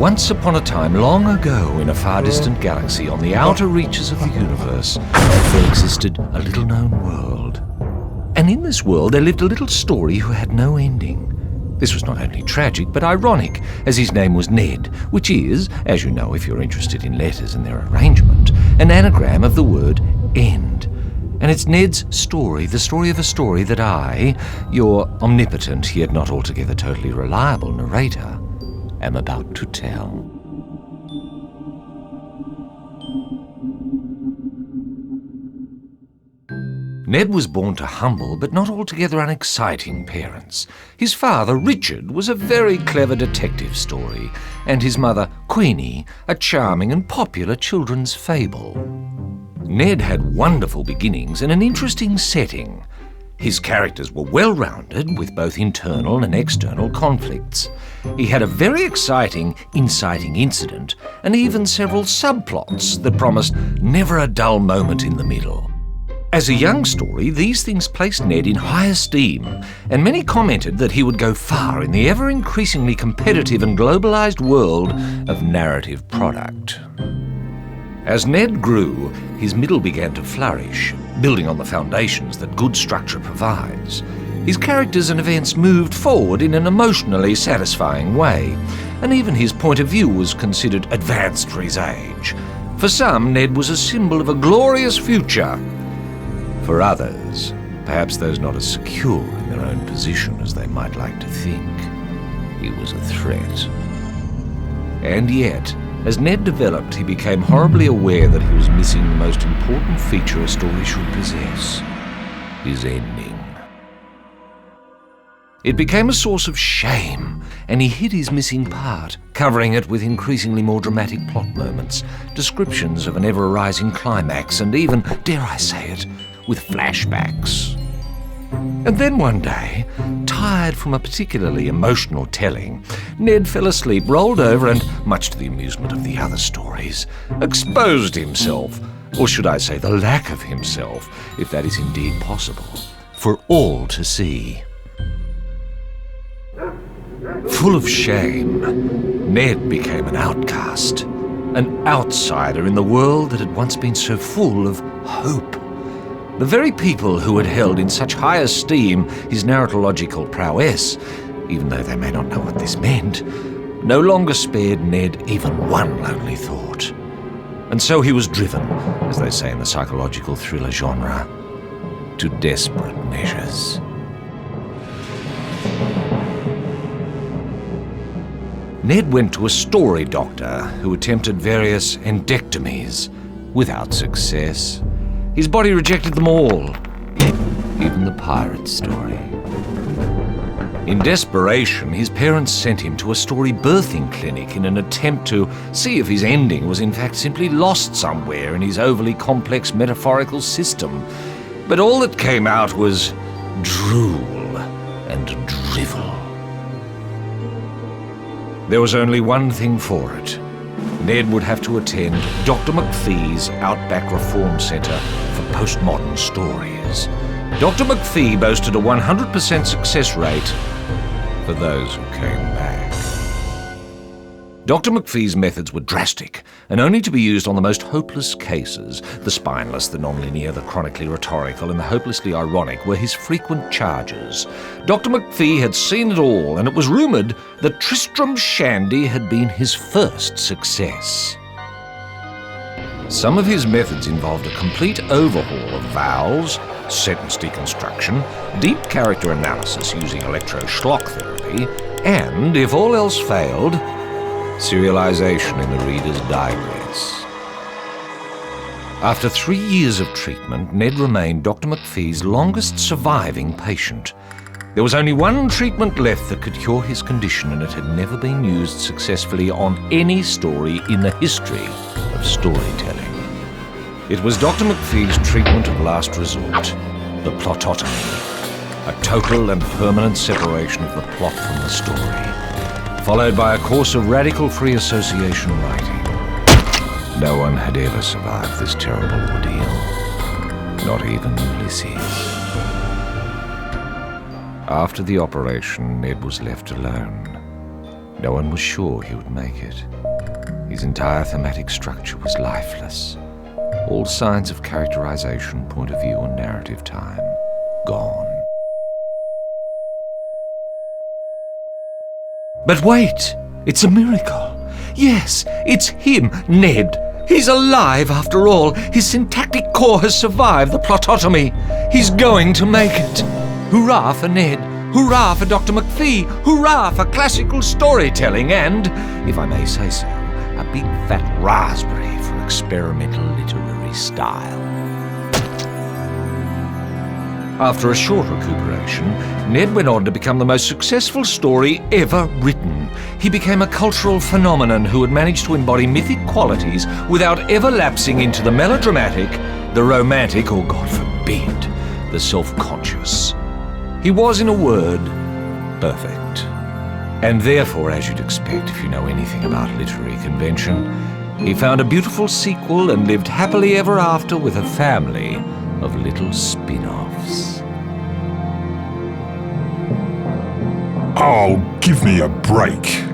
Once upon a time, long ago, in a far distant galaxy on the outer reaches of the universe, there existed a little-known world. And in this world there lived a little story who had no ending. This was not only tragic, but ironic, as his name was Ned, which is, as you know if you're interested in letters and their arrangement, an anagram of the word end. And it's Ned's story, the story of a story that I, your omnipotent yet not altogether totally reliable narrator, am about to tell. Ned was born to humble but not altogether unexciting parents. His father, Richard, was a very clever detective story, and his mother, Queenie, a charming and popular children's fable. Ned had wonderful beginnings and an interesting setting. His characters were well-rounded, with both internal and external conflicts. He had a very exciting, inciting incident, and even several subplots that promised never a dull moment in the middle. As a young story, these things placed Ned in high esteem, and many commented that he would go far in the ever-increasingly competitive and globalized world of narrative product. As Ned grew, his middle began to flourish, building on the foundations that good structure provides. His characters and events moved forward in an emotionally satisfying way, and even his point of view was considered advanced for his age. For some, Ned was a symbol of a glorious future. For others, perhaps those not as secure in their own position as they might like to think, he was a threat. And yet, as Ned developed, he became horribly aware that he was missing the most important feature a story should possess: his ending. It became a source of shame, and he hid his missing part, covering it with increasingly more dramatic plot moments, descriptions of an ever-rising climax, and even, dare I say it, with flashbacks. And then one day, tired from a particularly emotional telling, Ned fell asleep, rolled over, and, much to the amusement of the other stories, exposed himself, or should I say the lack of himself, if that is indeed possible, for all to see. Full of shame, Ned became an outcast, an outsider in the world that had once been so full of hope. The very people who had held in such high esteem his narratological prowess, even though they may not know what this meant, no longer spared Ned even one lonely thought. And so he was driven, as they say in the psychological thriller genre, to desperate measures. Ned went to a story doctor who attempted various endectomies without success. His body rejected them all, even the pirate story. In desperation, his parents sent him to a story birthing clinic in an attempt to see if his ending was in fact simply lost somewhere in his overly complex metaphorical system. But all that came out was drool and drivel. There was only one thing for it. Ned would have to attend Dr. McPhee's Outback Reform Centre for Postmodern Stories. Dr. McPhee boasted a 100% success rate for those who came back. Dr. McPhee's methods were drastic and only to be used on the most hopeless cases. The spineless, the nonlinear, the chronically rhetorical, and the hopelessly ironic were his frequent charges. Dr. McPhee had seen it all, and it was rumoured that Tristram Shandy had been his first success. Some of his methods involved a complete overhaul of vowels, sentence deconstruction, deep character analysis using electro-schlock therapy, and, if all else failed, serialization in the reader's digress. After 3 years of treatment, Ned remained Dr. McPhee's longest surviving patient. There was only one treatment left that could cure his condition, and it had never been used successfully on any story in the history of storytelling. It was Dr. McPhee's treatment of last resort, the plotomy, a total and permanent separation of the plot from the story, followed by a course of radical free association writing. No one had ever survived this terrible ordeal, not even Ulysses. After the operation, Ned was left alone. No one was sure he would make it. His entire thematic structure was lifeless. All signs of characterization, point of view, and narrative time gone. But wait! It's a miracle! Yes, it's him, Ned! He's alive after all! His syntactic core has survived the plotomy! He's going to make it! Hurrah for Ned! Hurrah for Dr. McPhee! Hurrah for classical storytelling and, if I may say so, a big fat raspberry for experimental literary style. After a short recuperation, Ned went on to become the most successful story ever written. He became a cultural phenomenon who had managed to embody mythic qualities without ever lapsing into the melodramatic, the romantic, or, God forbid, the self-conscious. He was, in a word, perfect. And therefore, as you'd expect if you know anything about literary convention, he found a beautiful sequel and lived happily ever after with a family of little spin-offs. Oh, give me a break.